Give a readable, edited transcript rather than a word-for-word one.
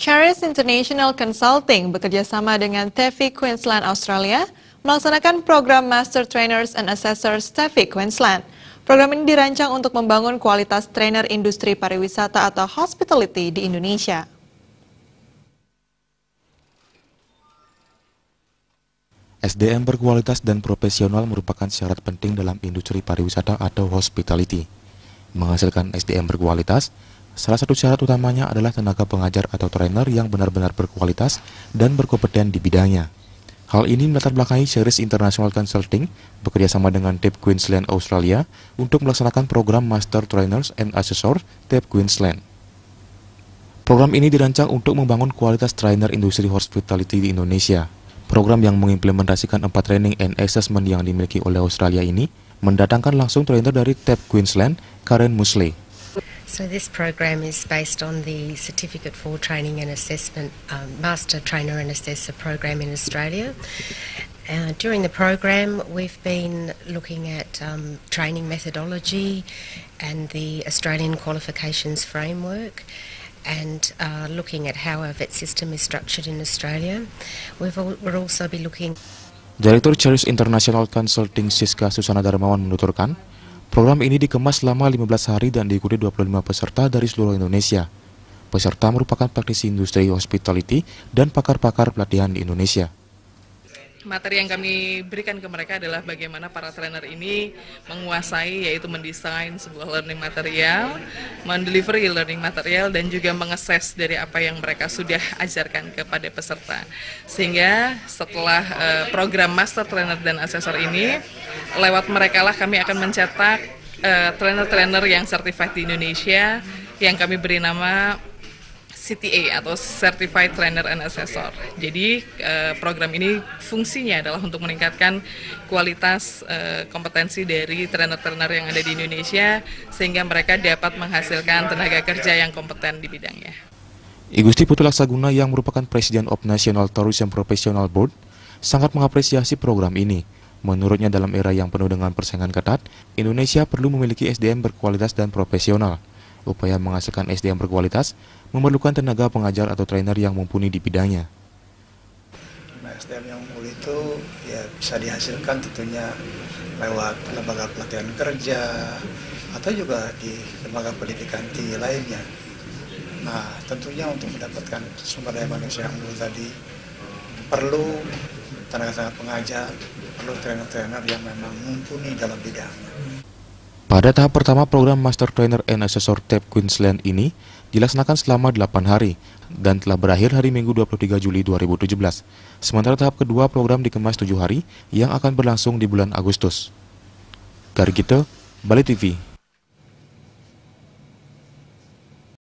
Charis International Consulting bekerjasama dengan TEFI Queensland Australia melaksanakan program Master Trainers and Assessors TEFI Queensland. Program ini dirancang untuk membangun kualitas trainer industri pariwisata atau hospitality di Indonesia. SDM berkualitas dan profesional merupakan syarat penting dalam industri pariwisata atau hospitality. Menghasilkan SDM berkualitas, salah satu syarat utamanya adalah tenaga pengajar atau trainer yang benar-benar berkualitas dan berkompeten di bidangnya. Hal ini melatar belakangi Charis International Consulting bekerjasama dengan TEFI Queensland Australia untuk melaksanakan program Master Trainers and Assessors TEFI Queensland. Program ini dirancang untuk membangun kualitas trainer industri hospitality di Indonesia. Program yang mengimplementasikan 4 training and assessment yang dimiliki oleh Australia ini mendatangkan langsung trainer dari TEFI Queensland, Karen Musley. So this program is based on the Certificate for Training and Assessment Master Trainer and Assessor program in Australia. During the program, we've been looking at training methodology and the Australian Qualifications Framework, and looking at how our vet system is structured in Australia. We'll also be looking. Direktur Charis International Consulting Siska Susana Darmawan menuturkan, program ini dikemas selama 15 hari dan diikuti 25 peserta dari seluruh Indonesia. Peserta merupakan praktisi industri hospitality dan pakar-pakar pelatihan di Indonesia. Materi yang kami berikan ke mereka adalah bagaimana para trainer ini menguasai, yaitu mendesain sebuah learning material, mendelivery learning material, dan juga mengakses dari apa yang mereka sudah ajarkan kepada peserta. Sehingga setelah program Master Trainer dan Assessor ini, lewat mereka lah kami akan mencetak trainer-trainer yang certified di Indonesia, yang kami beri nama CTA atau Certified Trainer and Assessor. Jadi program ini fungsinya adalah untuk meningkatkan kualitas kompetensi dari trainer-trainer yang ada di Indonesia sehingga mereka dapat menghasilkan tenaga kerja yang kompeten di bidangnya. I Gusti Putu Laksaguna yang merupakan Presiden of National Tourism Professional Board sangat mengapresiasi program ini. Menurutnya dalam era yang penuh dengan persaingan ketat, Indonesia perlu memiliki SDM berkualitas dan profesional. Upaya menghasilkan SDM berkualitas memerlukan tenaga pengajar atau trainer yang mumpuni di bidangnya. Nah, SDM yang mumpuni itu ya bisa dihasilkan tentunya lewat lembaga pelatihan kerja atau juga di lembaga pendidikan tinggi lainnya. Nah, tentunya untuk mendapatkan sumber daya manusia yang unggul tadi perlu tenaga pengajar, perlu trainer-trainer yang memang mumpuni dalam bidangnya. Pada tahap pertama program Master Trainer and Assessor TEFI Queensland ini dilaksanakan selama 8 hari dan telah berakhir hari Minggu 23 Juli 2017. Sementara tahap kedua program dikemas 7 hari yang akan berlangsung di bulan Agustus. Gargito, Bali TV.